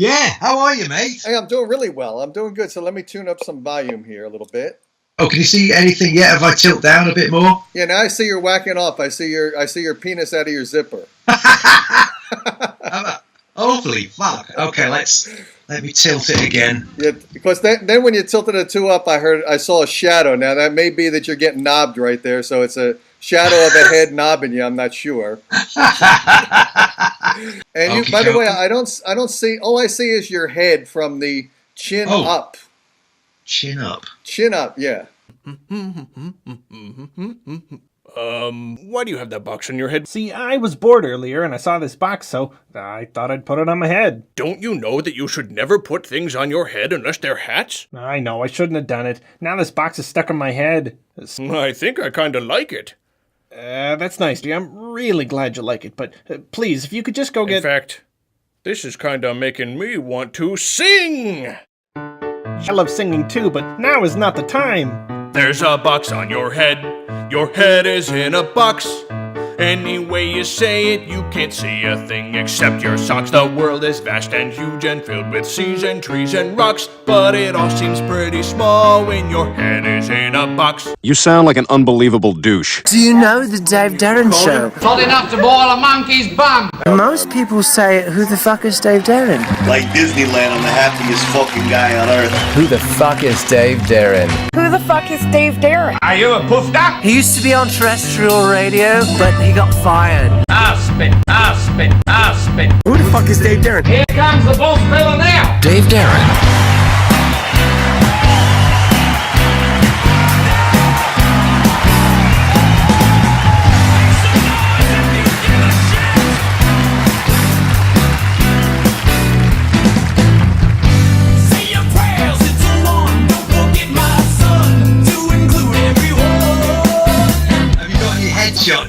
Yeah, how are you, mate? Hey, I'm doing really well. I'm doing good. So let me tune up some volume here a little bit. Oh, can you see anything yet? Have I tilt down a bit more? Yeah, now I see you're whacking off. I see your penis out of your zipper. Holy fuck. Okay, let me tilt it again. Yeah, because then when you tilted the two up, I saw a shadow. Now that may be that you're getting knobbed right there, so it's a shadow of a head knobbing you. I'm not sure. And you, by the way, I don't see. All I see is your head from the chin up. Chin up. Chin up. Yeah. Why do you have that box on your head? See, I was bored earlier and I saw this box, so I thought I'd put it on my head. Don't you know that you should never put things on your head unless they're hats? I know, I shouldn't have done it. Now this box is stuck on my head. I think I kinda like it. That's nice, dear. I'm really glad you like it, but please, if you could just go get... In fact, this is kinda making me want to sing! I love singing too, but now is not the time. There's a box on your head. Your head is in a box. Any way you say it, you can't see a thing except your socks. The world is vast and huge and filled with seas and trees and rocks, but it all seems pretty small when your head is in a box. You sound like an unbelievable douche. Do you know the Dave Darin Show? Not enough to boil a monkey's bum. Most people say, who the fuck is Dave Darin? Like Disneyland, I'm the happiest fucking guy on earth. Who the fuck is Dave Darin? Who the fuck is Dave Darin? Are you a puff duck? He used to be on terrestrial radio, but he got fired. Aspen. Who the fuck is Dave Darin? Here comes the boss fella now. Dave Darin.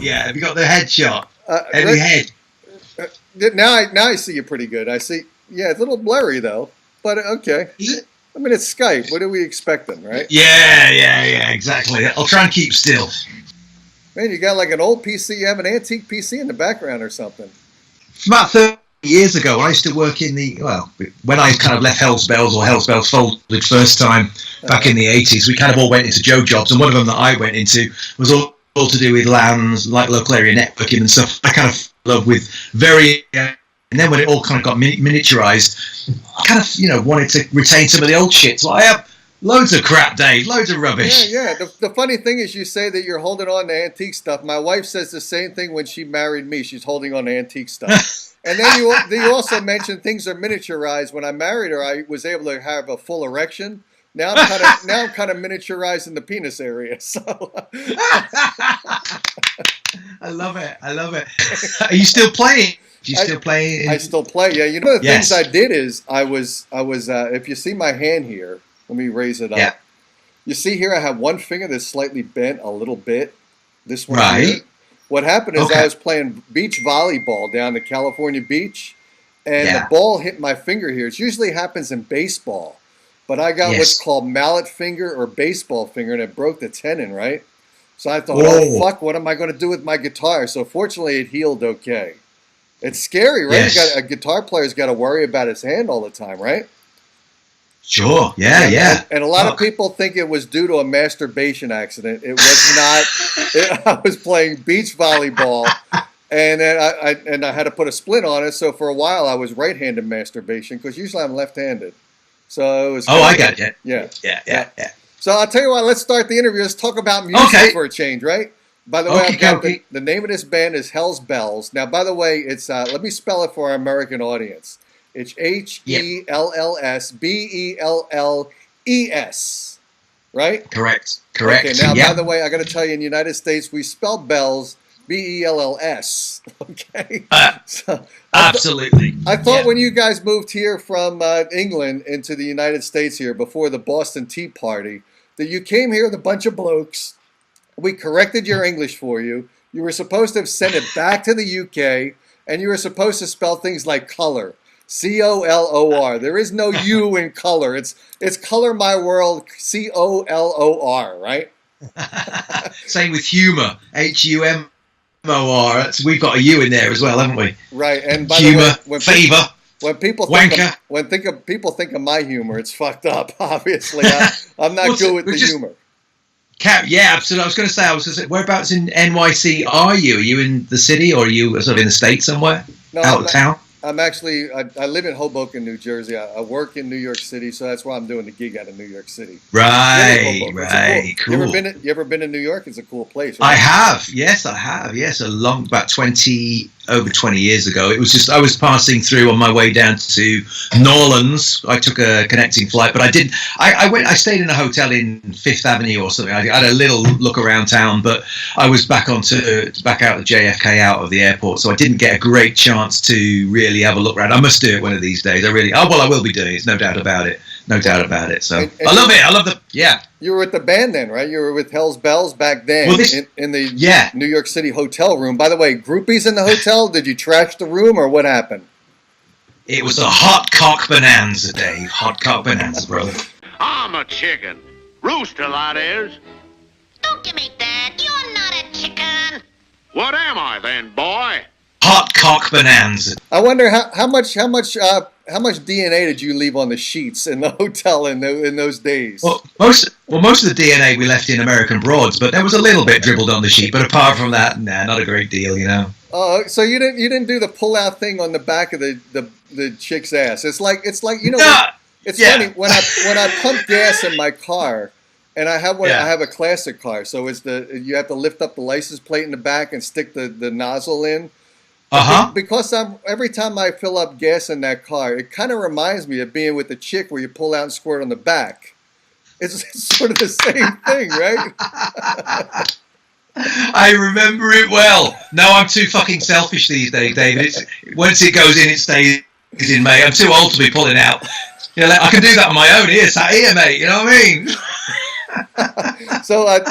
Yeah, have you got the headshot? Any head? Now I see you pretty good. I see. Yeah, it's a little blurry though, but okay. Is it? I mean, it's Skype. What are we expecting, right? Yeah, exactly. I'll try and keep still. Man, you got like an old PC. You have an antique PC in the background or something. About 30 years ago, I used to work in when I kind of left HellsBelles, or HellsBelles folded first time back in the 80s, we kind of all went into Joe jobs, and one of them that I went into was all to do with LANs, like local area networking and stuff. I kind of love with and then when it all kind of got miniaturized, I kind of wanted to retain some of the old shit. So I have loads of crap, Dave, loads of rubbish. Yeah. The funny thing is, you say that you're holding on to antique stuff. My wife says the same thing when she married me. She's holding on to antique stuff. And then you also mentioned things are miniaturized. When I married her, I was able to have a full erection. Now I'm kind of miniaturizing the penis area. So I love it. Are you still playing? Do you still play? I still play. Yeah. You know the things I did is I was if you see my hand here, let me raise it up. Yeah. You see here I have one finger that's slightly bent a little bit. This one. Right. Here. What happened is I was playing beach volleyball down the California beach, and the ball hit my finger here. It usually happens in baseball. But I got what's called mallet finger or baseball finger, and it broke the tendon, right? So I thought, oh, fuck, what am I going to do with my guitar? So fortunately, it healed okay. It's scary, right? Yes. A guitar player's got to worry about his hand all the time, right? Sure, yeah. And a lot of people think it was due to a masturbation accident. It was not. I was playing beach volleyball, and then I had to put a splint on it. So for a while, I was right-handed masturbation, because usually I'm left-handed. So it was. I got it. Yeah. So I'll tell you what. Let's start the interview. Let's talk about music for a change, right? By the way, I've got the name of this band is HellsBelles. Now, by the way, it's let me spell it for our American audience. It's HellsBelles, right? Correct. Okay. Now, by the way, I got to tell you, in the United States, we spell bells BELLS. Okay. Absolutely. I thought when you guys moved here from England into the United States here before the Boston Tea Party, that you came here with a bunch of blokes. We corrected your English for you. You were supposed to have sent it back to the UK, and you were supposed to spell things like color. COLOR. There is no U in color. It's color my world. COLOR. Right. Same with humor. HUMOR. We've got a U in there as well, haven't we? Right. And by humor, the way, favor. When people Wanker. People think of my humor, it's fucked up. Obviously, I'm not good with the humor. Yeah, absolutely. I was going to say, whereabouts in NYC are you? Are you in the city, or are you sort of in the States somewhere? No, out of town? I'm actually, I live in Hoboken, New Jersey. I work in New York City, so that's why I'm doing the gig out of New York City. Right, cool. You ever been to New York? It's a cool place, right? I have. Yes, about over 20 years ago. It was just, I was passing through on my way down to New Orleans. I took a connecting flight, but I stayed in a hotel in Fifth Avenue or something. I had a little look around town, but I was back out the JFK out of the airport, so I didn't get a great chance to really have a look around. I must do it one of these days. I will be doing it. No doubt about it. So and I love it. Yeah. You were with the band then, right? You were with HellsBelles back then in the New York City hotel room. By the way, groupies in the hotel? Did you trash the room or what happened? It was a hot cock bonanza, Dave. Hot cock bonanza, brother. I'm a chicken. Rooster, that is. Don't give me that. You're not a chicken. What am I then, boy? Hot cock bonanza. I wonder how much DNA did you leave on the sheets in the hotel in those days? Well, most of the DNA we left in American Broads, but there was a little bit dribbled on the sheet. But apart from that, not a great deal, you know. Oh, so you didn't do the pull out thing on the back of the chick's ass. It's like you know. Funny when I pump gas in my car, and I have I have a classic car, so you have to lift up the license plate in the back and stick the nozzle in. Because every time I fill up gas in that car, it kind of reminds me of being with the chick where you pull out and squirt on the back. It's sort of the same thing, right? I remember it well. No, I'm too fucking selfish these days, David. Once it goes in, it stays in, mate. I'm too old to be pulling out. You know, I can do that on my own. Here, mate. You know what I mean?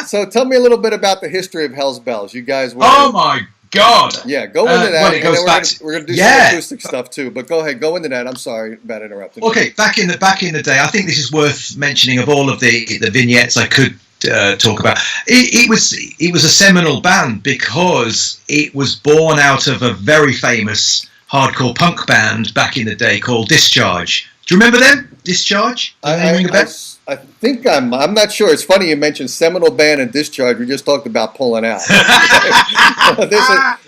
So tell me a little bit about the history of HellsBelles. You guys were. Oh my God! Yeah, go into that. Well, it goes back. We're gonna do some acoustic stuff too, but go ahead, go into that. I'm sorry about interrupting. Okay, back in the day, I think this is worth mentioning. Of all of the vignettes I could talk about, it was a seminal band because it was born out of a very famous hardcore punk band back in the day called Discharge. Do you remember them? Discharge? I think I'm not sure. It's funny you mentioned seminal band and Discharge. We just talked about pulling out.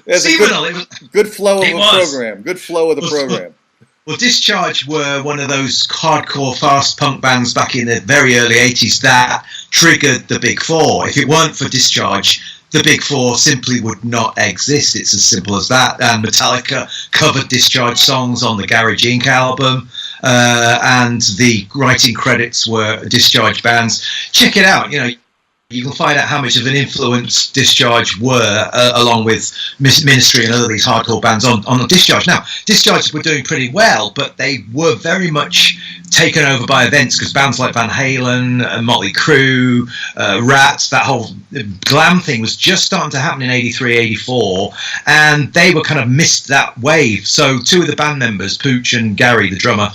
There's a good flow of the program. Good flow of the program. Well, Discharge were one of those hardcore fast punk bands back in the very early 80s that triggered the Big Four. If it weren't for Discharge, the Big Four simply would not exist. It's as simple as that. And Metallica covered Discharge songs on the Garage Inc. album. And the writing credits were Discharge bands. Check it out. You know, you can find out how much of an influence Discharge were, along with Ministry and other these hardcore bands on Discharge. Now, Discharge were doing pretty well, but they were very much taken over by events because bands like Van Halen, Motley Crue, Rats, that whole glam thing was just starting to happen in 83, 84, and they were kind of missed that wave. So two of the band members, Pooch and Gary, the drummer,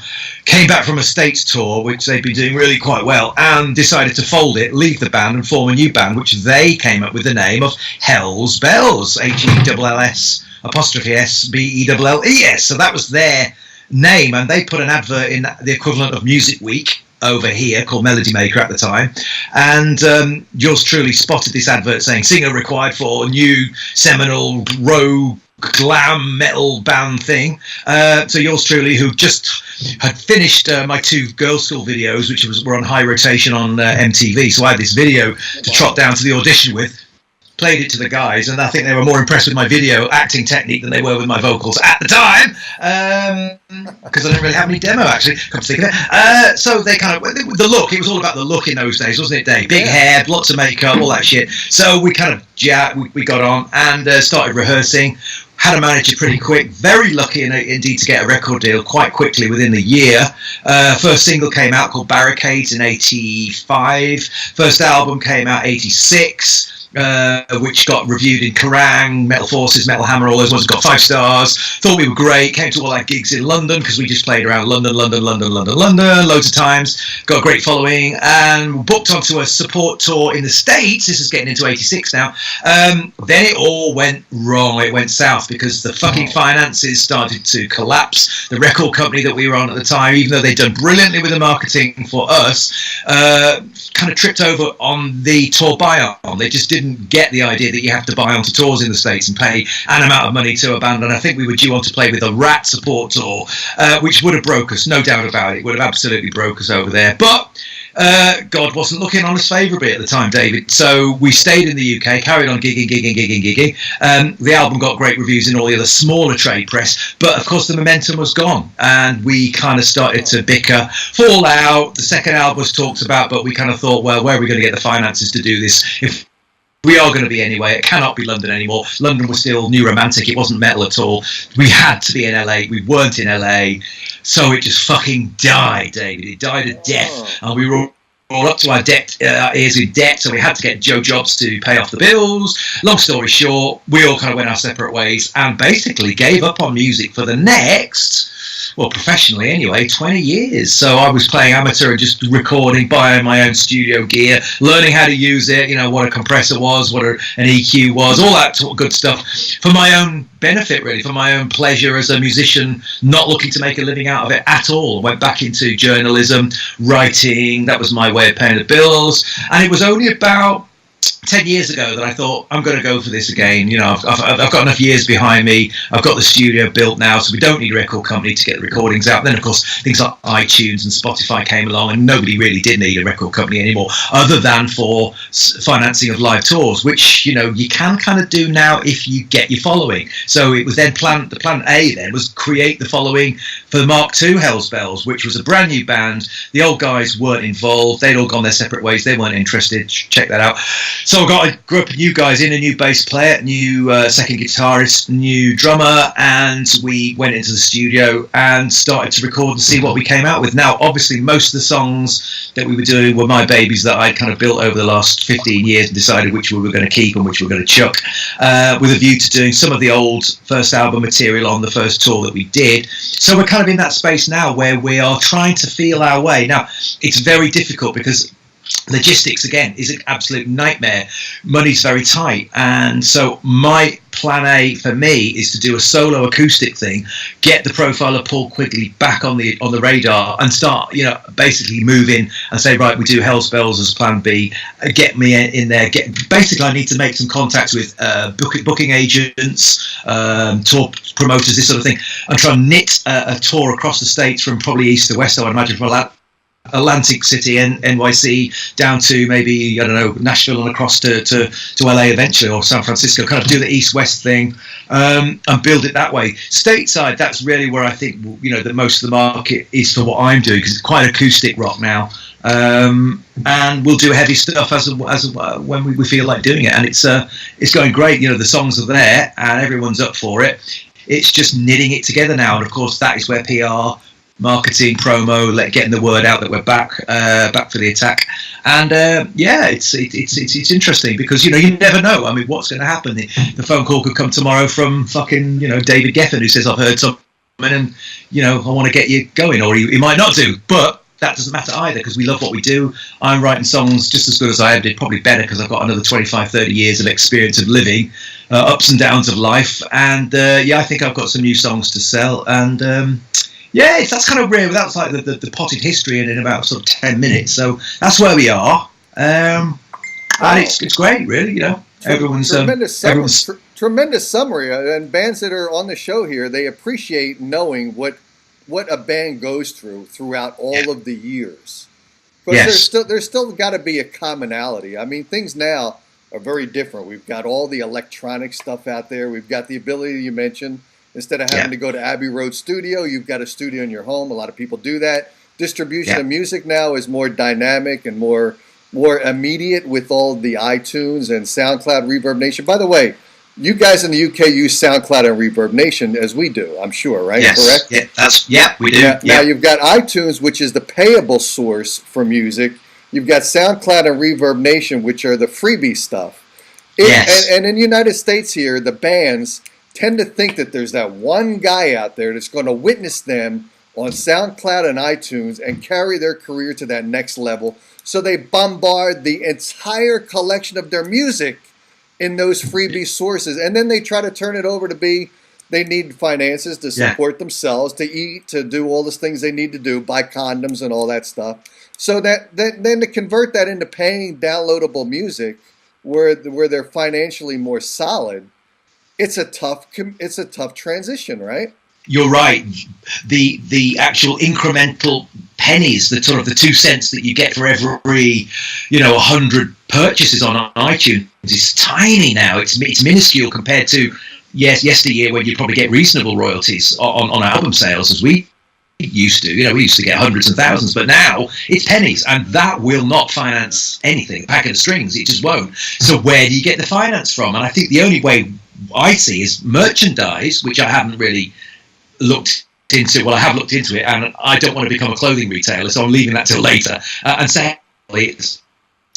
came back from a States tour, which they'd been doing really quite well, and decided to fold it, leave the band, and form a new band, which they came up with the name of HellsBelles, HellsBelles. So that was their name, and they put an advert in the equivalent of Music Week over here called Melody Maker at the time, and yours truly spotted this advert saying singer required for new seminal rogue glam metal band thing. So yours truly, who just had finished my two girls' school videos, which were on high rotation on MTV, so I had this video to trot down to the audition with, played it to the guys, and I think they were more impressed with my video acting technique than they were with my vocals at the time, because I didn't really have any demo, actually, come to think of it. So they kind of, the look, it was all about the look in those days, wasn't it, Dave? Big hair, lots of makeup, all that shit. So we kind of, we got on and started rehearsing. Had a manager pretty quick, very lucky indeed to get a record deal quite quickly within the year. First single came out called Barricades in 85. First album came out 86. which got reviewed in Kerrang, Metal Forces, Metal Hammer, all those ones got 5 stars. Thought we were great. Came to all our gigs in London because we just played around London loads of times. Got a great following and booked onto a support tour in the States. This is getting into 86 now. Then it all went wrong. It went south because the fucking finances started to collapse. The record company that we were on at the time, even though they'd done brilliantly with the marketing for us, kind of tripped over on the tour buy-on. They just didn't get the idea that you have to buy onto tours in the States and pay an amount of money to a band. And I think we were due on to play with a Rat support tour, which would have broke us, no doubt about it. Would have absolutely broke us over there. But God wasn't looking on us favourably at the time, David. So we stayed in the UK, carried on gigging. The album got great reviews in all the other smaller trade press, but of course the momentum was gone, and we kind of started to bicker, fall out. The second album was talked about, but we kind of thought, well, where are we going to get the finances to do this? If we are going to be anyway, it cannot be London anymore. London was still New Romantic, it wasn't metal at all. We had to be in LA, we weren't in LA, so it just fucking died, David. It died a death, and we were all up to our ears in debt, so we had to get Joe jobs to pay off the bills. Long story short, we all kind of went our separate ways and basically gave up on music for the next, well, professionally anyway, 20 years. So I was playing amateur and just recording, buying my own studio gear, learning how to use it, you know, what a compressor was, what an EQ was, all that good stuff for my own benefit, really, for my own pleasure as a musician, not looking to make a living out of it at all. Went back into journalism, writing. That was my way of paying the bills. And it was only about 10 years ago that I thought, I'm going to go for this again. You know, I've got enough years behind me. I've got the studio built now, so we don't need a record company to get the recordings out. Then, of course, things like iTunes and Spotify came along, and nobody really did need a record company anymore, other than for financing of live tours, which, you know, you can kind of do now if you get your following. So it was then the plan A then was create the following for Mark II HellsBelles, which was a brand new band. The old guys weren't involved. They'd all gone their separate ways. They weren't interested. Check that out. So I grew up with new guys in, a new bass player, new second guitarist, new drummer, and we went into the studio and started to record and see what we came out with. Now, obviously, most of the songs that we were doing were my babies that I kind of built over the last 15 years and decided which we were going to keep and which we were going to chuck, with a view to doing some of the old first album material on the first tour that we did. So we're kind of in that space now where we are trying to feel our way. Now, it's very difficult because logistics, again, is an absolute nightmare. Money's very tight, and so my plan A for me is to do a solo acoustic thing, get the profile of Paul Quigley back on the radar, and start, you know, basically move in and say, right, we do HellsBelles as plan B, get me in there. Basically, I need to make some contacts with booking agents, tour promoters, this sort of thing, and try and knit a tour across the States from probably east to west, I would imagine, from Atlantic City, NYC, down to maybe, I don't know, Nashville and across to LA eventually, or San Francisco, kind of do the east-west thing, and build it that way. Stateside, that's really where I think, you know, that most of the market is for what I'm doing, because it's quite acoustic rock now, and we'll do heavy stuff as when we feel like doing it, and it's going great. You know, the songs are there and everyone's up for it. It's just knitting it together now, and of course that is where PR, marketing, promo, getting the word out that we're back for the attack, and it's interesting because, you know, you never know. I mean, what's going to happen? The phone call could come tomorrow from fucking, you know, David Geffen, who says, I've heard something and, you know, I want to get you going, or he might not do, but that doesn't matter either, because we love what we do. I'm writing songs just as good as I ever did, probably better, because I've got another 25-30 years of experience of living, ups and downs of life, and I think I've got some new songs to sell, and that's kind of rare. That's like the potted history in about sort of 10 minutes. So that's where we are, and it's great, really. You know, everyone's tremendous summary. And bands that are on the show here, they appreciate knowing what a band goes throughout all of the years. Because there's still got to be a commonality. I mean, things now are very different. We've got all the electronic stuff out there. We've got the ability you mentioned. Instead of having to go to Abbey Road Studio, you've got a studio in your home. A lot of people do that. Distribution of music now is more dynamic and more immediate with all the iTunes and SoundCloud, Reverb Nation. By the way, you guys in the UK use SoundCloud and Reverb Nation as we do, I'm sure, right? Yes. Correct? We do. Yeah. Now you've got iTunes, which is the payable source for music. You've got SoundCloud and Reverb Nation, which are the freebie stuff. Yes. And in the United States here, the bands tend to think that there's that one guy out there that's going to witness them on SoundCloud and iTunes and carry their career to that next level. So they bombard the entire collection of their music in those freebie sources. And then they try to turn it over to be, they need finances to support themselves, to eat, to do all the things they need to do, buy condoms and all that stuff. So that then to convert that into paying downloadable music where they're financially more solid, it's a tough transition, right? You're right. The actual incremental pennies, the sort of the 2 cents that you get for every 100 purchases on iTunes is tiny now. It's minuscule compared to yesteryear when you probably get reasonable royalties on album sales, as we used to. We used to get hundreds and thousands, but now it's pennies, and that will not finance anything. A packet of strings, it just won't. So where do you get the finance from? And I think the only way I see is merchandise, which I haven't really looked into. Well, I have looked into it, and I don't want to become a clothing retailer, so I'm leaving that till later. And secondly, it's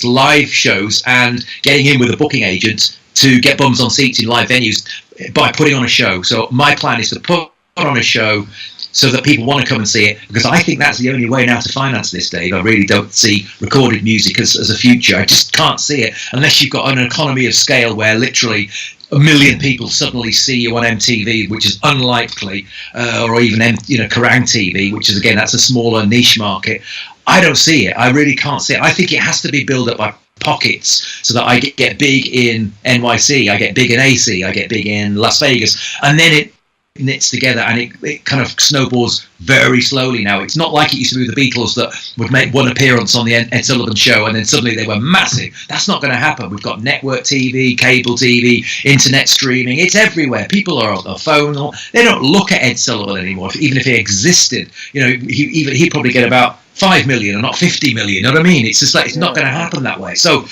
live shows and getting in with a booking agent to get bums on seats in live venues by putting on a show. So my plan is to put on a show so that people want to come and see it, because I think that's the only way now to finance this, Dave. I really don't see recorded music as a future. I just can't see it unless you've got an economy of scale where literally 1 million people suddenly see you on MTV, which is unlikely, or even Kerrang TV, which is, again, that's a smaller niche market. I don't see it. I really can't see it. I think it has to be built up by pockets, so that I get big in NYC, I get big in AC, I get big in Las Vegas, and then it knits together, and it kind of snowballs very slowly now. It's not like it used to be with the Beatles that would make one appearance on the Ed Sullivan Show and then suddenly they were massive. That's not going to happen. We've got network TV, cable TV, internet streaming. It's everywhere. People are on their phone. They don't look at Ed Sullivan anymore, even if he existed. He'd probably get about 5 million or not 50 million. You know what I mean? It's just like, it's not going to happen that way. So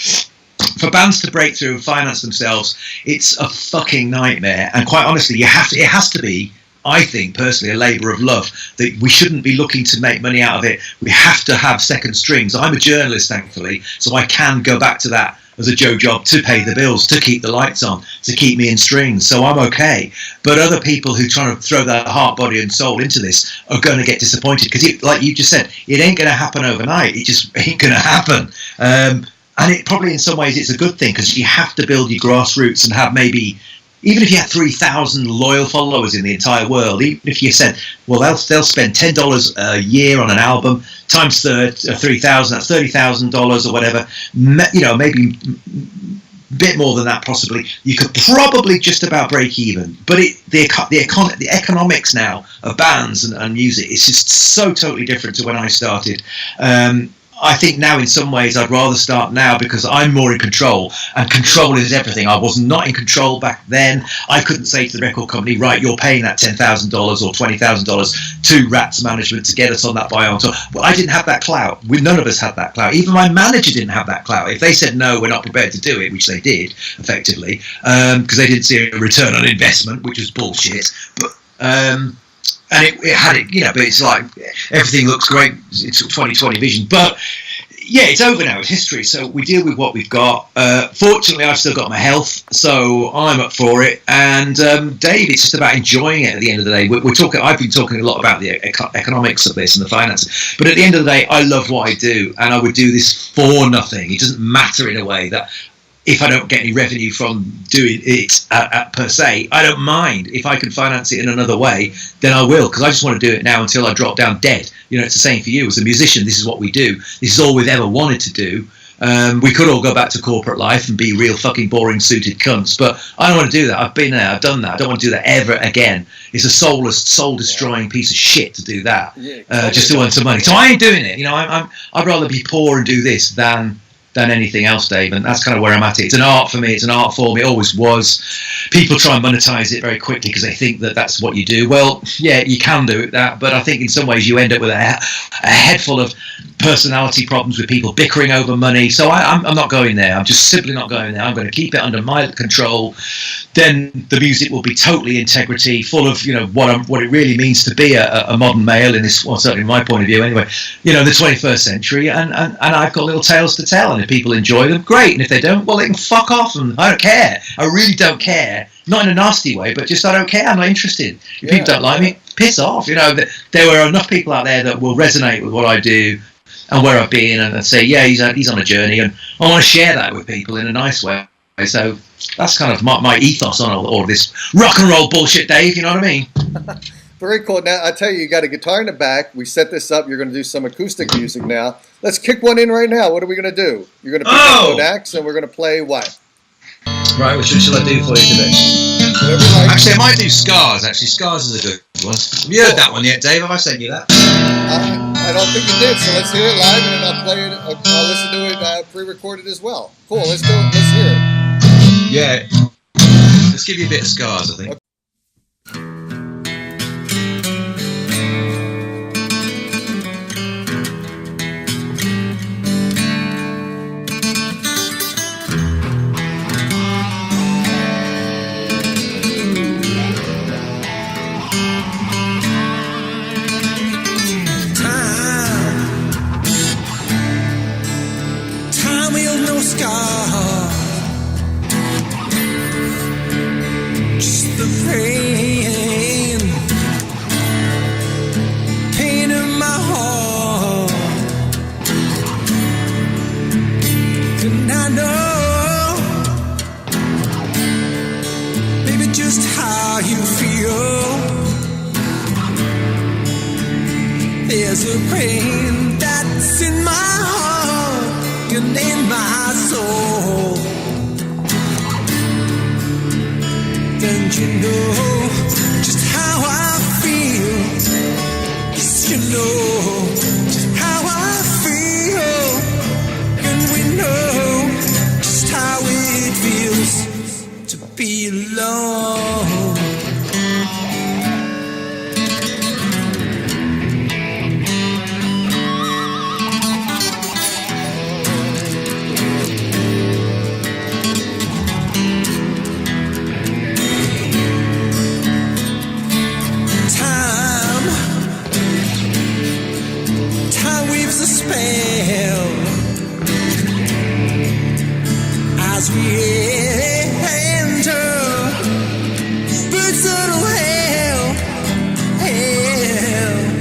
for bands to break through and finance themselves, it's a fucking nightmare. And quite honestly, it has to be, I think personally, a labour of love. That we shouldn't be looking to make money out of it. We have to have second strings. I'm a journalist, thankfully, so I can go back to that as a Joe job to pay the bills, to keep the lights on, to keep me in strings. So I'm okay. But other people who try to throw their heart, body and soul into this are going to get disappointed, because like you just said, it ain't going to happen overnight. It just ain't going to happen. And it probably in some ways it's a good thing, because you have to build your grassroots and have maybe, even if you had 3,000 loyal followers in the entire world, even if you said, well, they'll spend $10 a year on an album, times 3,000, that's $30,000 or whatever, maybe a bit more than that possibly, you could probably just about break even. But the economics now of bands and music is just so totally different to when I started. I think now in some ways I'd rather start now, because I'm more in control, and control is everything. I was not in control back then. I couldn't say to the record company, right, you're paying that $10,000 or $20,000 to Rats Management to get us on that bio on tour. Well, I didn't have that clout. None of us had that clout. Even my manager didn't have that clout. If they said no, we're not prepared to do it, which they did effectively, because they didn't see a return on investment, which was bullshit. But and it had it, but it's like everything looks great. It's 2020 vision, but yeah, it's over now. It's history. So we deal with what we've got. Fortunately, I've still got my health, so I'm up for it. And Dave, it's just about enjoying it. At the end of the day, we're talking. I've been talking a lot about the economics of this and the finances, but at the end of the day, I love what I do, and I would do this for nothing. It doesn't matter in a way that, if I don't get any revenue from doing it per se, I don't mind. If I can finance it in another way, then I will, because I just want to do it now until I drop down dead. It's the same for you. As a musician, this is what we do. This is all we've ever wanted to do. We could all go back to corporate life and be real fucking boring suited cunts, but I don't want to do that. I've been there, I've done that. I don't want to do that ever again. It's a soulless, soul-destroying piece of shit to do that, just to earn some money. So I ain't doing it. I'd rather be poor and do this than anything else, Dave, and that's kind of where I'm at. It's an art for me. It's an art form. It always was. People try and monetize it very quickly because they think that that's what you do. Well, yeah, you can do that, but I think in some ways you end up with a head full of personality problems with people bickering over money. So I'm not going there. I'm just simply not going there. I'm going to keep it under my control. Then the music will be totally integrity, full of, you know, what it really means to be a modern male in this, well, certainly in my point of view anyway, you know, in the 21st century. And I've got little tales to tell. And if people enjoy them, great. And if they don't, well, they can fuck off. And I don't care. I really don't care. Not in a nasty way, but just I don't care. I'm not interested. If people don't like me, piss off. You know, there are enough people out there that will resonate with what I do and where I've been, and say, yeah, he's on a journey, and I want to share that with people in a nice way. So that's kind of my ethos on all this rock and roll bullshit, Dave. You know what I mean? Very cool. Now, I tell you, you got a guitar in the back. We set this up. You're going to do some acoustic music now. Let's kick one in right now. What are we going to do? You're going to pick up an axe, and we're going to play what? Right, which one shall I do for you today? Actually, I might do Scars. Actually, Scars is a good one. Have you heard that one yet, Dave? Have I sent you that? I don't think you did, so let's hear it live, and then I'll play it. I'll listen to it pre-recorded as well. Cool, let's do it. Let's hear it. Yeah. Let's give you a bit of Scars, I think. Okay. There's a pain that's in my heart and in my soul. Don't you know just how I feel? Yes, you know just how I feel. And we know just how it feels to be alone. As we enter personal hell, and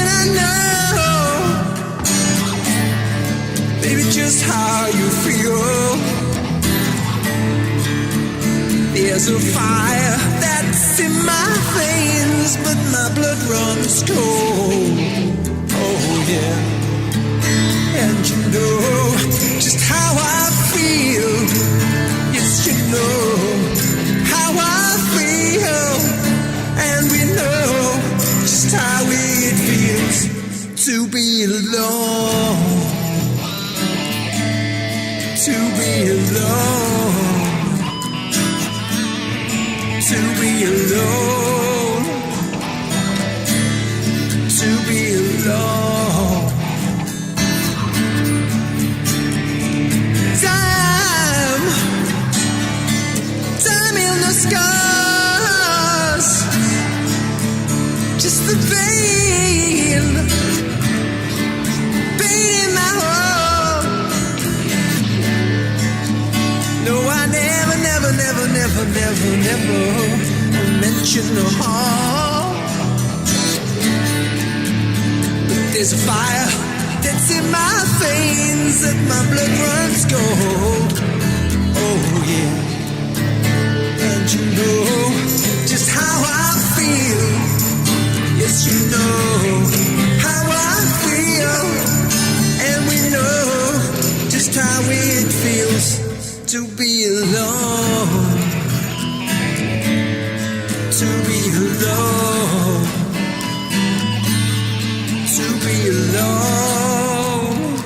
I know, baby, just how you feel. There's a fire that's in my veins, but my blood runs cold. Oh yeah. And you know just how I feel. Yes, you know how I feel. And we know just how it feels to be alone. To be alone. To be alone. To be alone. Scars, just the pain in my heart. No, I never mention no harm. But there's a fire that's in my veins, that my blood runs cold. Oh yeah. And you know just how I feel. Yes, you know how I feel. And we know just how it feels to be alone. To be alone. To be alone.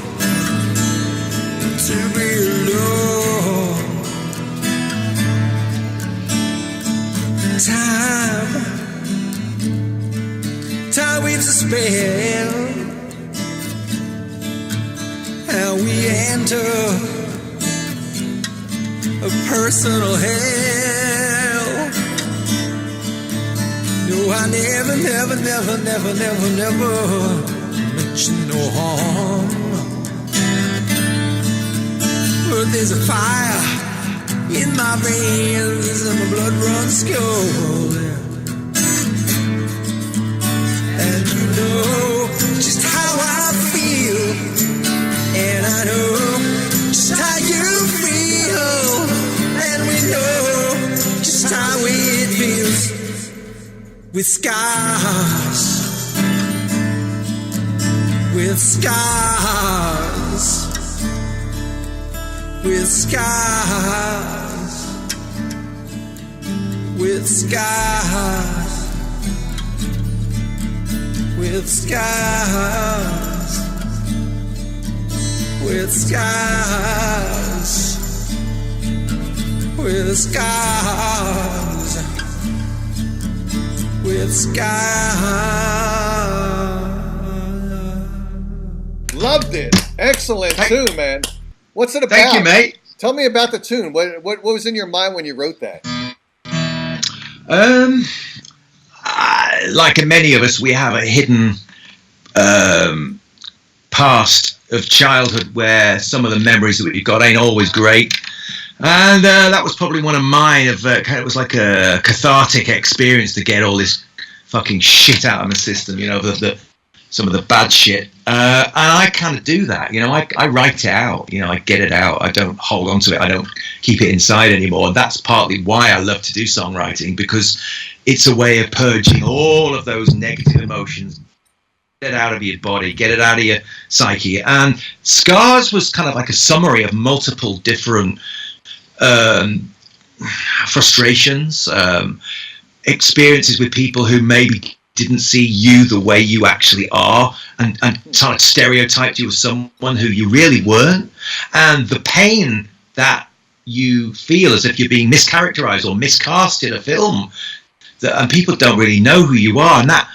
To be alone. Time weaves a spell Now we enter a personal hell. No, I never mention no harm. But there's a fire in my veins and my blood runs cold. And you know just how I feel, and I know just how you feel, and we know just how it feels with scars, with scars, with scars, with scars, with scars, with scars, with scars, with scars. Loved it. Excellent tune, man. What's it about? Thank you, mate. Tell me about the tune. What was in your mind when you wrote that? Like many of us, we have a hidden past of childhood where some of the memories that we've got ain't always great. And that was probably one of mine. It was like a cathartic experience to get all this fucking shit out of my system, you know, some of the bad shit. And I kind of do that, you know, I write it out, you know, I get it out. I don't hold on to it. I don't keep it inside anymore. And that's partly why I love to do songwriting, because it's a way of purging all of those negative emotions. Get it out of your body, get it out of your psyche. And Scars was kind of like a summary of multiple different frustrations, experiences with people who maybe didn't see you the way you actually are, and sort of stereotyped you as someone who you really weren't, and the pain that you feel as if you're being mischaracterized or miscast in a film, and people don't really know who you are, and that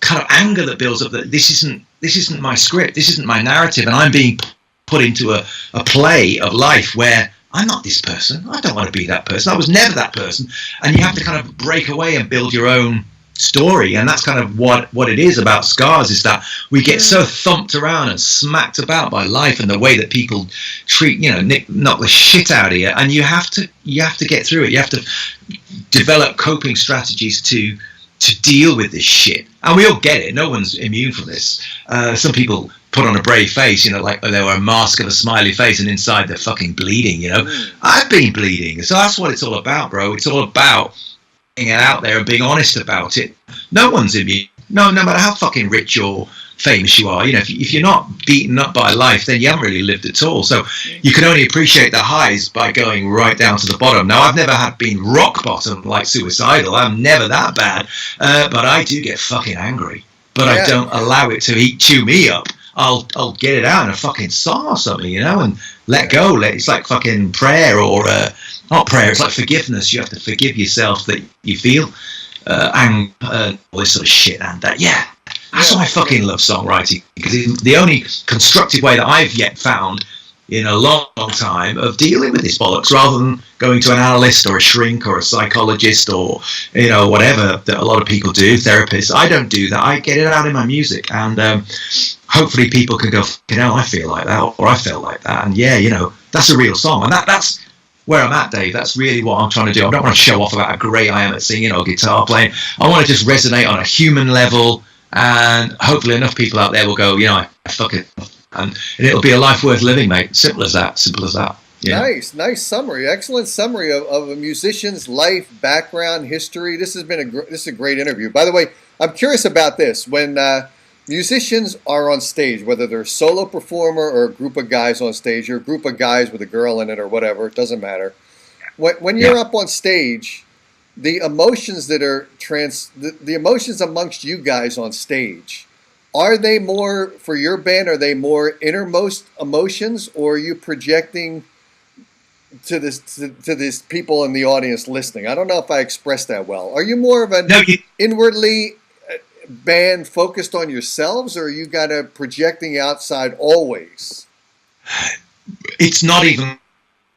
kind of anger that builds up, that this isn't my script, this isn't my narrative, and I'm being put into a play of life where I'm not this person, I don't want to be that person, I was never that person. And you have to kind of break away and build your own story. And that's kind of what it is about Scars, is that we get so thumped around and smacked about by life and the way that people treat, you know, knock the shit out of you, and you have to get through it. You have to develop coping strategies to deal with this shit. And we all get it, no one's immune from this. Some people put on a brave face, you know, like they were a mask of a smiley face, and inside they're fucking bleeding, you know. I've been bleeding, so that's what it's all about, bro. It's all about getting it out there and being honest about it. No one's immune. No matter how fucking rich or famous you are, you know, if you're not beaten up by life, then you haven't really lived at all. So you can only appreciate the highs by going right down to the bottom. Now, I've never been rock bottom, like suicidal. I'm never that bad, but I do get fucking angry. But I don't allow it to chew me up. I'll get it out in a fucking song or something, you know, and let go. It's like fucking prayer, or not prayer. It's like forgiveness. You have to forgive yourself that you feel anger, all this sort of shit, and that. Yeah, that's why I fucking love songwriting, because it's the only constructive way that I've yet found in a long, long time of dealing with this bollocks, rather than going to an analyst or a shrink or a psychologist or, you know, whatever that a lot of people do, therapists. I don't do that. I get it out in my music, and hopefully people can go, you know, I feel like that, or I felt like that, and yeah, you know, that's a real song. And that's where I'm at, Dave. That's really what I'm trying to do. I don't want to show off about how great I am at singing or guitar playing. I want to just resonate on a human level, and hopefully enough people out there will go, you know, I fuck it, and it'll be a life worth living, mate. Simple as that. Yeah. Nice summary. Excellent summary of a musician's life, background, history. This is a great interview. By the way, I'm curious about this. When musicians are on stage, whether they're a solo performer or a group of guys on stage, or a group of guys with a girl in it or whatever, it doesn't matter. When you're up on stage, the emotions that are the emotions amongst you guys on stage, are they more, for your band, are they more innermost emotions, or are you projecting to this people in the audience listening? I don't know if I expressed that well. Are you more of an inwardly band focused on yourselves, or are you projecting outside always? It's not even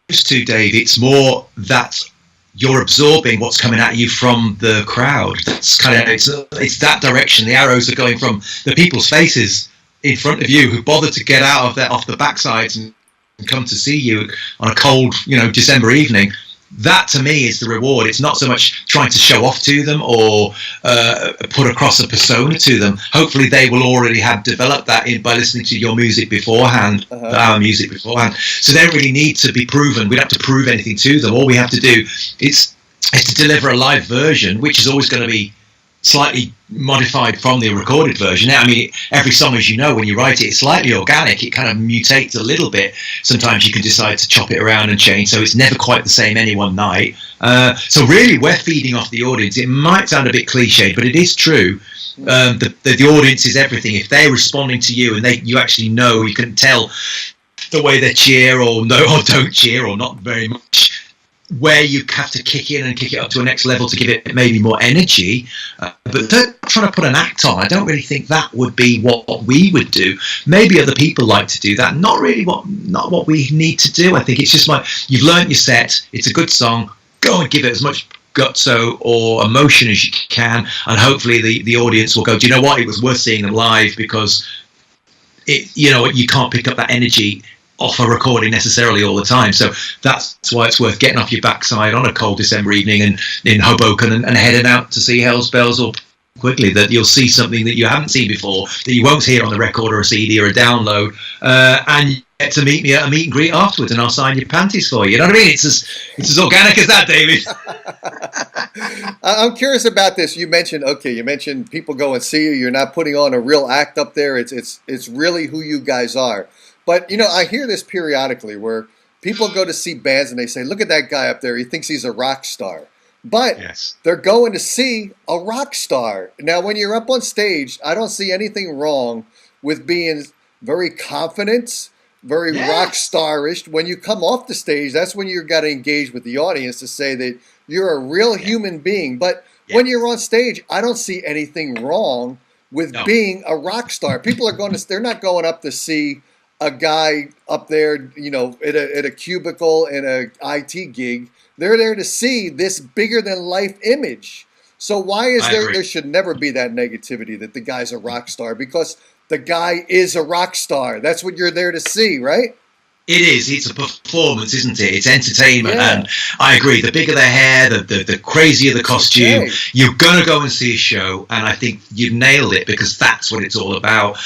close to, Dave. It's more that you're absorbing what's coming at you from the crowd. That's kind of it's that direction. The arrows are going from the people's faces in front of you who bothered to get out of off the backsides and come to see you on a cold, December evening. That to me is the reward. It's not so much trying to show off to them or put across a persona to them. Hopefully they will already have developed that by listening to your music beforehand, our music beforehand. So they don't really need to be proven. We don't have to prove anything to them. All we have to do is to deliver a live version, which is always going to be slightly modified from the recorded version. I mean, every song, as you know, when you write it, it's slightly organic. It kind of mutates a little bit. Sometimes you can decide to chop it around and change, so it's never quite the same any one night. So really, we're feeding off the audience. It might sound a bit cliched, but it is true. The audience is everything. If they're responding to you and you actually know, you can tell the way they cheer or don't cheer or not very much, where you have to kick in and kick it up to a next level to give it maybe more energy, but don't try to put an act on. I don't really think that would be what we would do. Maybe other people like to do that. Not what we need to do. I think it's just you've learnt your set. It's a good song. Go and give it as much gutso or emotion as you can, and hopefully the audience will go, do you know what? It was worth seeing them live, because you can't pick up that energy off a recording necessarily all the time. So that's why it's worth getting off your backside on a cold December evening and in Hoboken and heading out to see HellsBelles or Quigley, that you'll see something that you haven't seen before, that you won't hear on the record or a CD or a download, and you get to meet me at a meet and greet afterwards, and I'll sign your panties for you. You know what I mean? It's as organic as that, David. I'm curious about this. You mentioned people go and see you. You're not putting on a real act up there. It's really who you guys are. But, I hear this periodically where people go to see bands and they say, look at that guy up there. He thinks he's a rock star. But they're going to see a rock star. Now, when you're up on stage, I don't see anything wrong with being very confident, very rock star-ish. When you come off the stage, that's when you've got to engage with the audience to say that you're a real human being. But when you're on stage, I don't see anything wrong with being a rock star. People are they're not going up to see a guy up there, at a cubicle in a IT gig. They're there to see this bigger than life image. So why is there should never be that negativity that the guy's a rock star, because the guy is a rock star. That's what you're there to see, right? It is. It's a performance, isn't it? It's entertainment, and I agree. The bigger the hair, the crazier the costume. You're gonna go and see a show, and I think you've nailed it, because that's what it's all about.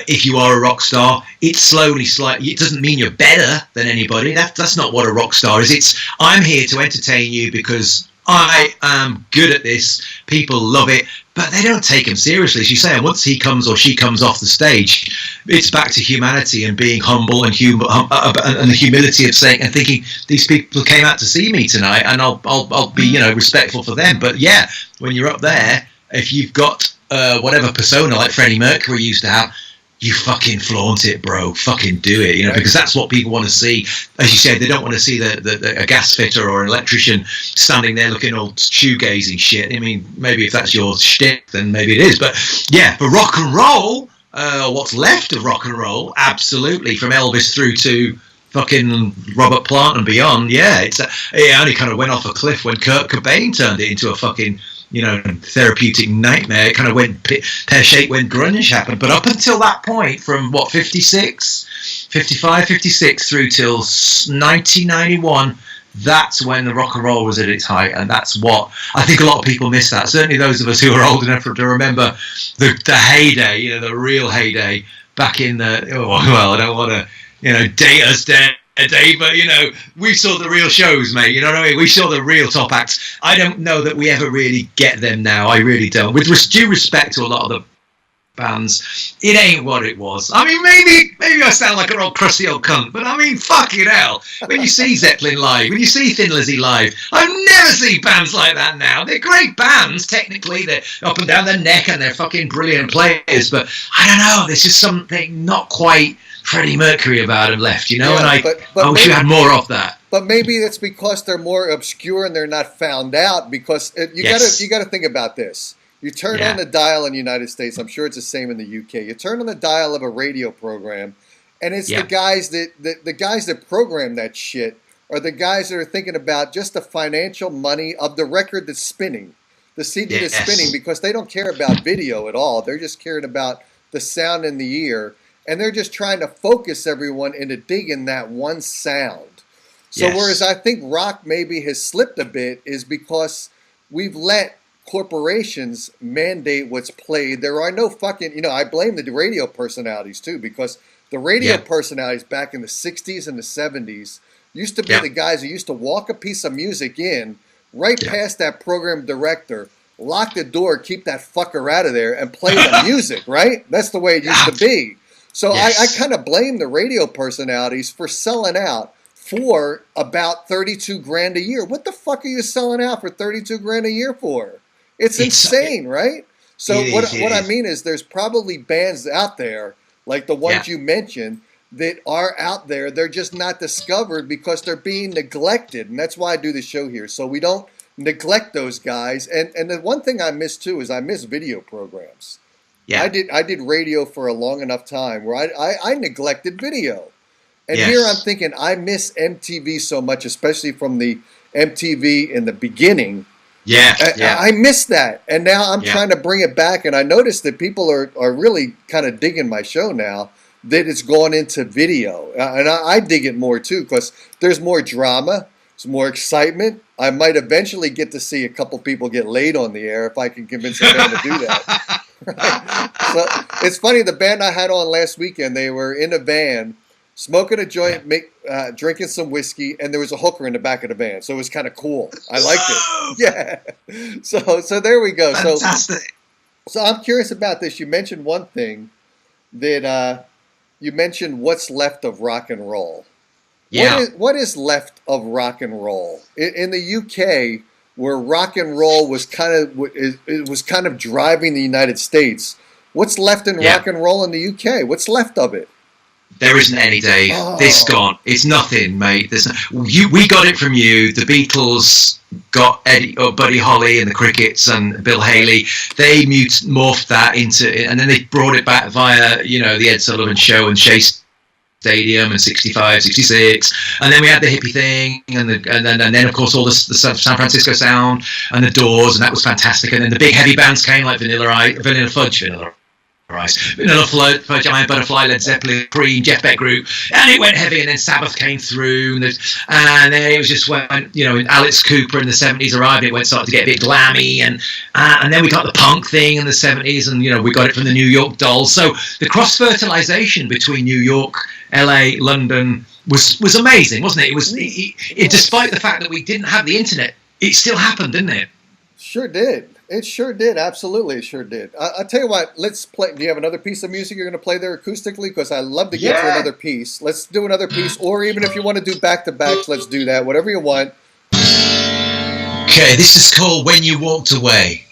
If you are a rock star, it's slightly. It doesn't mean you're better than anybody. That's not what a rock star is. I'm here to entertain you because I am good at this. People love it, but they don't take him seriously, as you say. And once he comes or she comes off the stage, it's back to humanity and being humble and the humility of saying and thinking, these people came out to see me tonight, and I'll be respectful for them. But when you're up there, if you've got whatever persona like Freddie Mercury used to have, you fucking flaunt it, bro. Fucking do it, because that's what people want to see. As you said, they don't want to see a gas fitter or an electrician standing there looking all shoegazing shit. I mean, maybe if that's your shtick, then maybe it is. But for rock and roll, what's left of rock and roll, absolutely, from Elvis through to fucking Robert Plant and beyond. It only kind of went off a cliff when Kurt Cobain turned it into a fucking therapeutic nightmare. It kind of went pear-shaped when grunge happened. But up until that point, from 55, 56 through till 1991, that's when the rock and roll was at its height. And that's what I think a lot of people miss that. Certainly those of us who are old enough to remember the heyday, the real heyday back in I don't want to, date us down, Dave, but we saw the real shows, mate. You know what I mean? We saw the real top acts. I don't know that we ever really get them now. I really don't. With due respect to a lot of the bands, it ain't what it was. I mean, maybe I sound like an old crusty old cunt, but I mean, fucking hell. When you see Zeppelin live, when you see Thin Lizzy live, I've never seen bands like that now. They're great bands, technically. They're up and down their neck and they're fucking brilliant players, but I don't know. There's just something not quite Freddie Mercury about him left, and I wish you had more of that. But maybe that's because they're more obscure and they're not found out. Because you got to think about this. You turn on the dial in the United States. I'm sure it's the same in the UK. You turn on the dial of a radio program, And it's the guys that program that shit are the guys that are thinking about just the financial money of the record that's spinning, the CD that's spinning, because they don't care about video at all. They're just caring about the sound in the ear, and they're just trying to focus everyone into digging that one sound. So whereas I think rock maybe has slipped a bit is because we've let corporations mandate what's played. There are no fucking, I blame the radio personalities too, because the radio personalities back in the 60s and the 70s used to be the guys who used to walk a piece of music in, right past that program director, lock the door, keep that fucker out of there, and play the music, right? That's the way it used to be. So I kind of blame the radio personalities for selling out for about 32 grand a year. What the fuck are you selling out for 32 grand a year for? It's insane, right? So what I mean is there's probably bands out there, like the ones you mentioned, that are out there. They're just not discovered because they're being neglected. And that's why I do the show here. So we don't neglect those guys. And the one thing I miss too is I miss video programs. Yeah. I did radio for a long enough time where I neglected video. And here I'm thinking I miss MTV so much, especially from the MTV in the beginning. I miss that. And now I'm trying to bring it back. And I noticed that people are really kind of digging my show now, that it's gone into video. And I dig it more too, because there's more drama, there's more excitement. I might eventually get to see a couple people get laid on the air if I can convince a band to do that. Right? So it's funny, the band I had on last weekend, they were in a van, smoking a joint, drinking some whiskey, and there was a hooker in the back of the van. So it was kind of cool. I liked it. Yeah. So there we go. Fantastic. So I'm curious about this. You mentioned one thing that you mentioned what's left of rock and roll. Yeah. What is left of rock and roll? In the UK, where rock and roll was kind of driving the United States, what's left in rock and roll in the UK? What's left of it? There isn't any, Dave. This gone. It's nothing, mate. We got it from you. The Beatles got Buddy Holly and the Crickets and Bill Haley. They morphed that into, and then they brought it back via, the Ed Sullivan Show and Shea Stadium and 65, 66. And then we had the hippie thing, and then of course all the San Francisco sound and the Doors, and that was fantastic. And then the big heavy bands came like Vanilla Fudge, Giant Butterfly, Led Zeppelin, Cream, Jeff Beck Group, and it went heavy. And then Sabbath came through, and then it was just when Alice Cooper in the 70s arrived, it started to get a bit glammy, and then we got the punk thing in the 70s, and we got it from the New York Dolls. So the cross fertilization between New York, LA, London was amazing, wasn't it? It was despite the fact that we didn't have the internet, it still happened, didn't it? Sure did. It sure did. Absolutely, it sure did. I'll tell you what. Let's play. Do you have another piece of music you're going to play there acoustically? Because I love to get to another piece. Let's do another piece, or even if you want to do back-to-backs, let's do that. Whatever you want. Okay, this is called When You Walked Away.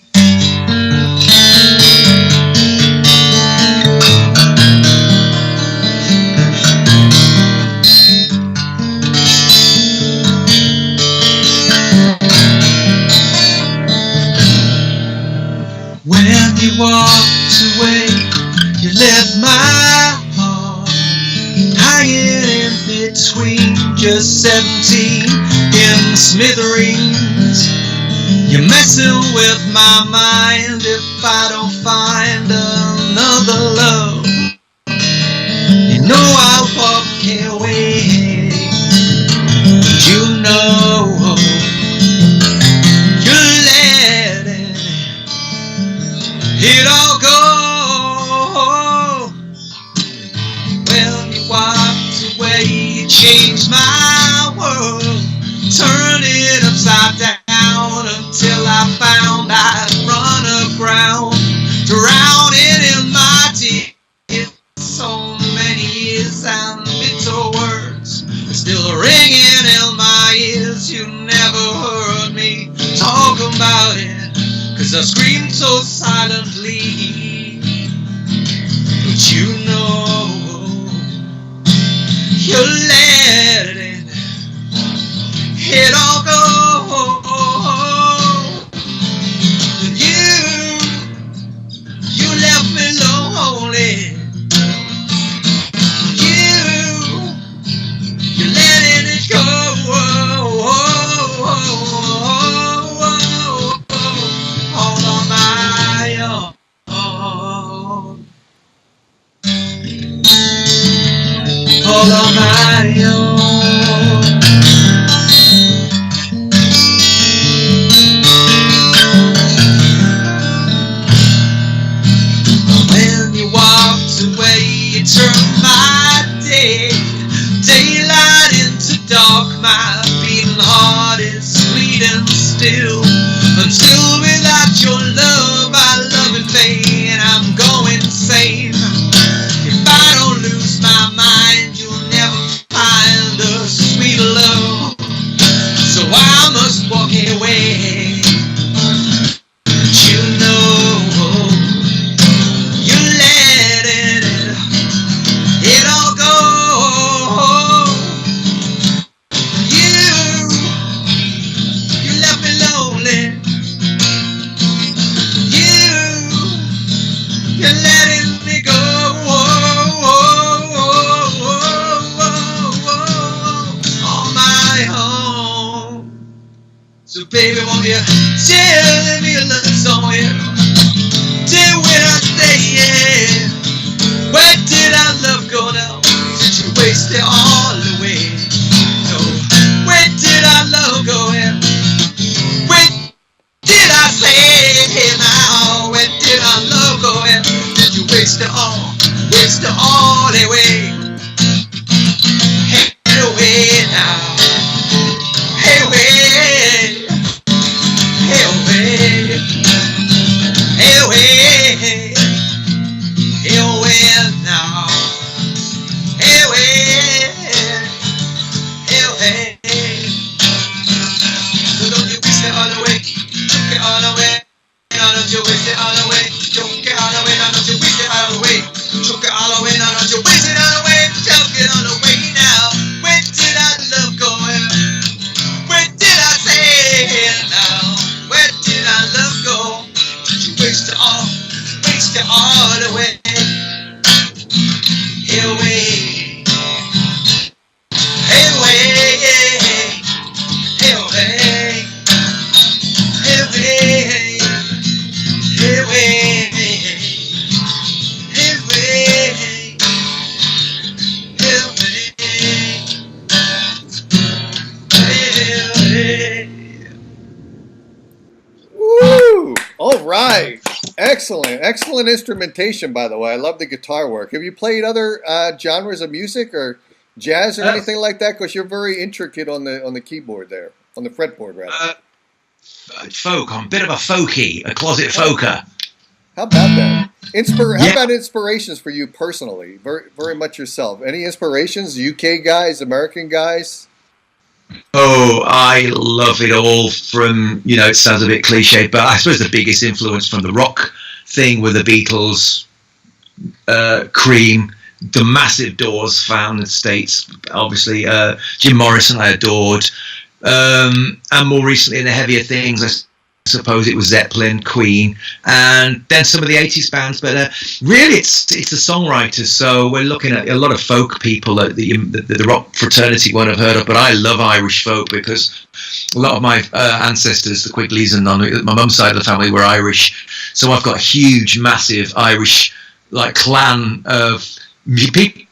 When you walked away, you left my heart hanging in between, just 17 in smithereens. You're messing with my mind if I don't find another love. You know I'll walk away. You know it all go. When you walked away, you changed my world, turned it upside down until I found I'd run aground, drowning in my tears. So many years and bitter words are still ringing in my ears. You never heard me talk about it, 'cause I screamed so silently. But you let it all go. You left me lonely. You all on my own. When you walked away, you turned my daylight into dark. My beating heart is bleeding still. Until without your love, I love in vain. I'm going insane. If I don't lose my mind, you'll never find a sweet love. So I must walk away. You know, you let it all go. You left me lonely. You're letting me go on my own. So baby, won't you tell me a love song here? Tell where I stay, yeah. Where did our love go now? Did you waste it all away? No, where did our love go, yeah? Where did I say now? Where did our love go, yeah? Did you waste it all away? Hey, away now. Hey, away. Hey, away. Hey, away. Hey, away now. Hey, away. Hey, away. So don't you waste it all away. Took it all away. Now don't you waste it all away. Took it all away. Now don't you waste it all away. Took it all away. Now don't you waste it all away. Took it all away now. Where did our love go? Where did I say now? Where did our love go? Did you waste it all away? Hey, away. Hey, away. Hey, away. Hey, away. Hey, away. Hey, away. Hey, away. Woo! All right. Excellent instrumentation, by the way. I love the guitar work. Have you played other genres of music or jazz or anything like that? Because you're very intricate on the keyboard there, on the fretboard rather. Folk. I'm a bit of a folky, a closet folker. How about that? How about inspirations for you personally? Very, very much yourself. Any inspirations? UK guys, American guys? Oh, I love it all from, it sounds a bit cliche, but I suppose the biggest influence from the rock thing with the Beatles, Cream, the massive Doors found in the States, obviously, Jim Morrison I adored, and more recently in the heavier things, I suppose it was Zeppelin, Queen, and then some of the 80s bands, but really it's the songwriters. So we're looking at a lot of folk people that the rock fraternity won't have heard of, but I love Irish folk because a lot of my ancestors, the Quigleys and on my mum's side of the family, were Irish. So I've got a huge, massive Irish clan of people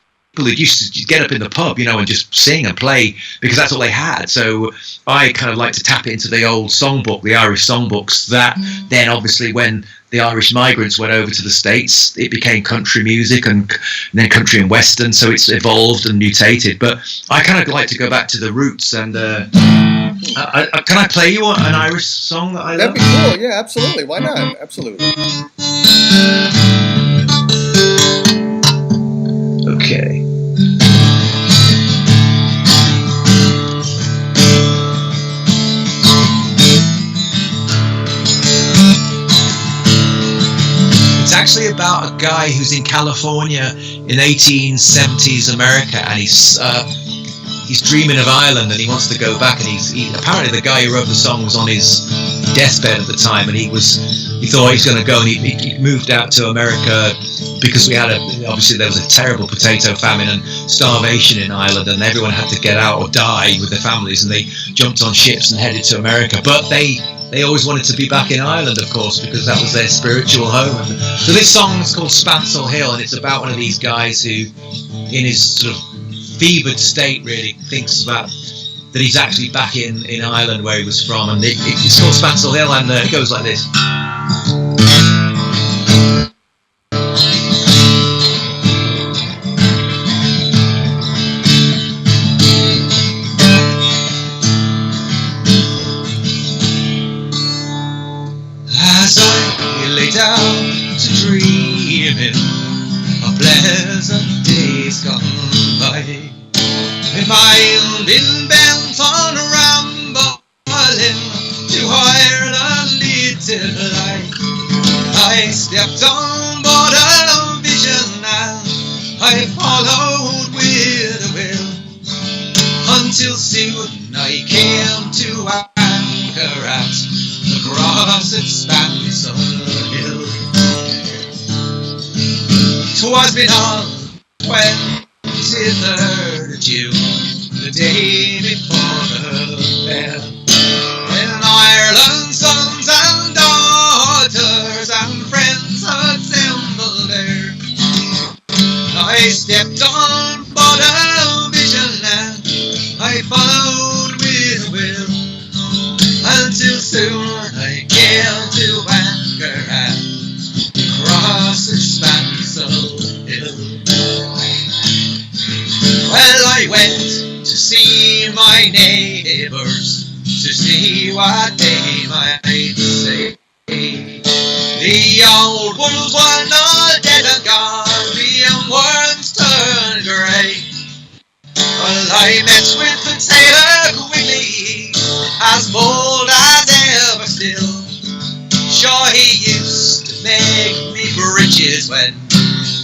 that used to get up in the pub, and just sing and play because that's all they had. So I kind of like to tap into the old songbook, the Irish songbooks. That then obviously when the Irish migrants went over to the States, it became country music and then country and western. So it's evolved and mutated. But I kind of like to go back to the roots. And can I play you an Irish song that I love? That'd be cool. Yeah, absolutely. Why not? Absolutely. Okay. It's actually about a guy who's in California in 1870s America, and he's dreaming of Ireland and he wants to go back. And apparently the guy who wrote the song was on his deathbed at the time, and he thought he was going to go, and he moved out to America because obviously there was a terrible potato famine and starvation in Ireland, and everyone had to get out or die with their families, and they jumped on ships and headed to America. But they always wanted to be back in Ireland, of course, because that was their spiritual home. So this song is called Spancel Hill, and it's about one of these guys who, in his sort of fevered state, really, thinks about that he's actually back in Ireland where he was from, and it's called Spancel Hill, and it goes like this. As I lay down to dreaming of pleasant days gone by, my mind been bent on rambling to higher a little light. I stepped on board a vision and I followed with a will, until soon I came to anchor at the grass expanse of the hill. 'Twas been on 23rd of June, the day before the fair, when Ireland's sons and daughters and friends assembled there. I stepped on board a vision and I followed with a will, until soon I came to anchor at the cross expanse of hill. Well, I went to see my neighbours, to see what they might say. The old wolves were not dead and gone, the young ones turned grey. Well, I met with the tailor Quigley, as bold as ever still. Sure, he used to make me bridges when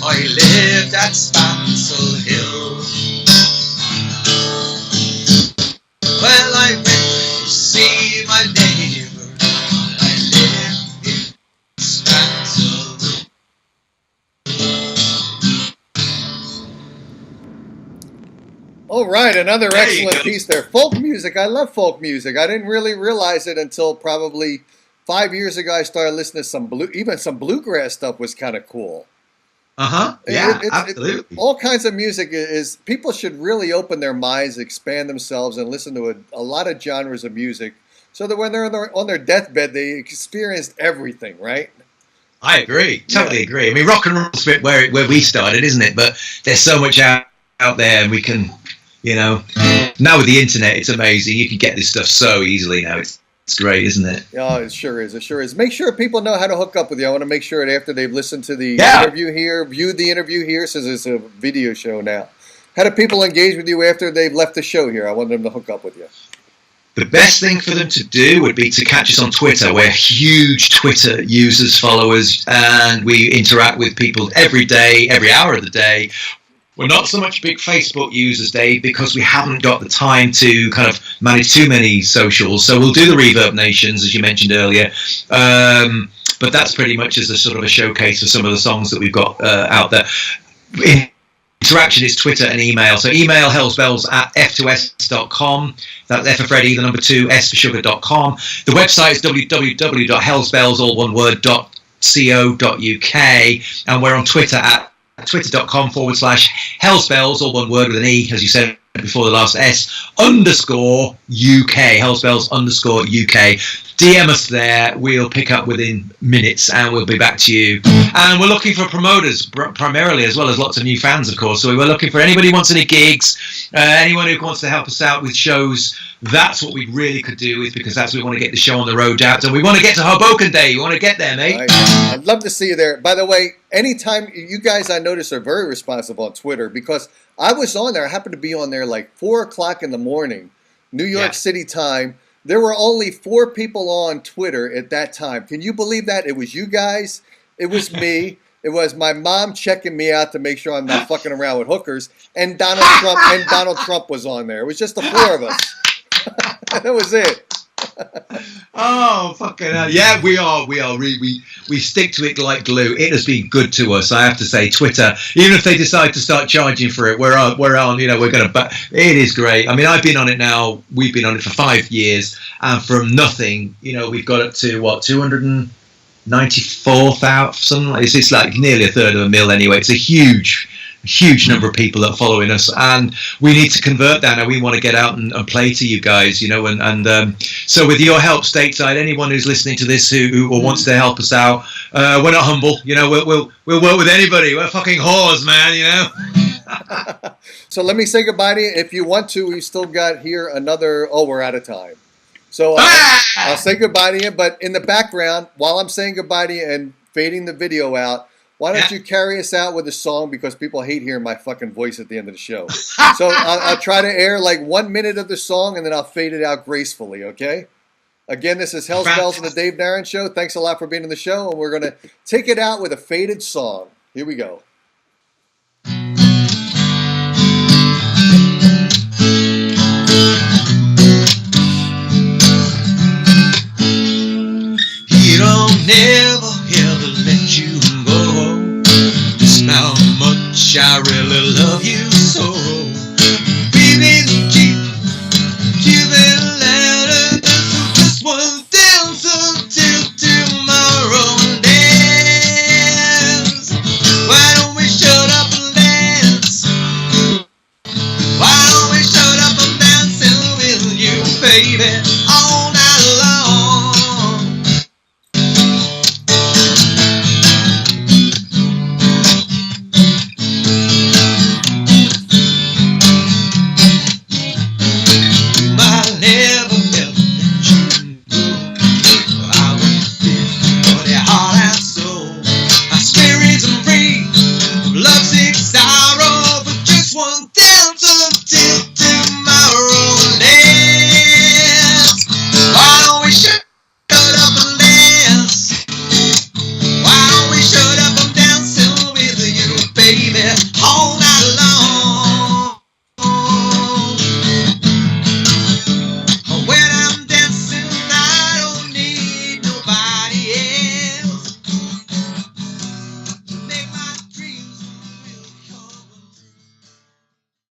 I lived at Spancel Hill. Well, I went to see my neighbour, I lived in Spancel. All right, another excellent piece there. Folk music. I love folk music. I didn't really realize it until probably 5 years ago. I started listening to some bluegrass stuff was kind of cool. Yeah, absolutely. All kinds of music is people should really open their minds, expand themselves, and listen to a lot of genres of music, so that when they're on their deathbed, they experienced everything, right? I agree, totally agree. I mean, rock and roll's where we started, isn't it? But there's so much out there, and we can, now with the internet, it's amazing. You can get this stuff so easily now. It's great, isn't it? Yeah, it sure is. It sure is. Make sure people know how to hook up with you. I want to make sure that after they've listened to the interview here, viewed the interview here, since it's a video show now, how do people engage with you after they've left the show here? I want them to hook up with you. The best thing for them to do would be to catch us on Twitter. We're huge Twitter users, followers, and we interact with people every day, every hour of the day. We're not so much big Facebook users, Dave, because we haven't got the time to kind of manage too many socials. So we'll do the Reverb Nations, as you mentioned earlier. But that's pretty much as a sort of a showcase of some of the songs that we've got out there. Interaction is Twitter and email. So email HellsBelles at f2s.com. That's F for Freddy, the number 2, S for sugar.com. The website is www.hellsbelles, all one word, .co.uk. And we're on Twitter at twitter.com/HellsBelles, all one word with an E, as you said before the last S, _UK, HellsBelles _UK. DM us there. We'll pick up within minutes and we'll be back to you. And we're looking for promoters primarily, as well as lots of new fans, of course. So we're looking for anybody who wants any gigs, anyone who wants to help us out with shows. That's what we really could do, is because that's what we want to get the show on the road out. And we want to get to Hoboken Day. We want to get there, mate. Right. I'd love to see you there. By the way, anytime, you guys, I notice, are very responsive on Twitter, because I was on there. I happened to be on there like 4 o'clock in the morning, New York City time. There were only 4 people on Twitter at that time. Can you believe that? It was you guys. It was me. It was my mom checking me out to make sure I'm not fucking around with hookers. And Donald Trump. And Donald Trump was on there. It was just the 4 of us. That was it. Oh, fucking hell. Yeah, we are. We stick to it like glue. It has been good to us, I have to say. Twitter, even if they decide to start charging for it, we're on, we're going to, it is great. I mean, I've been on it now, we've been on it for 5 years, and from nothing, we've got up to, 294,000? It's like nearly a third of a mil anyway. It's a huge huge number of people that are following us, and we need to convert that. Now we want to get out and play to you guys, you know, and so with your help, stateside, anyone who's listening to this who wants to help us out, we're not humble, you know, we'll work with anybody. We're fucking whores, man, you know. So let me say goodbye to you. If you want to, we still got here another. Oh, we're out of time. So I'll say goodbye to you. But in the background, while I'm saying goodbye to you and fading the video out, why don't you carry us out with a song, because people hate hearing my fucking voice at the end of the show. So I'll try to air like 1 minute of the song, and then I'll fade it out gracefully, okay? Again, this is HellsBelles and the Dave Darin Show. Thanks a lot for being on the show, and we're going to take it out with a faded song. Here we go. He don't never ever let you go. Just how much I really love you so. Baby, give it a letter. Just one dance until tomorrow dance. Why don't we shut up and dance? Why don't we shut up and dance with you, baby?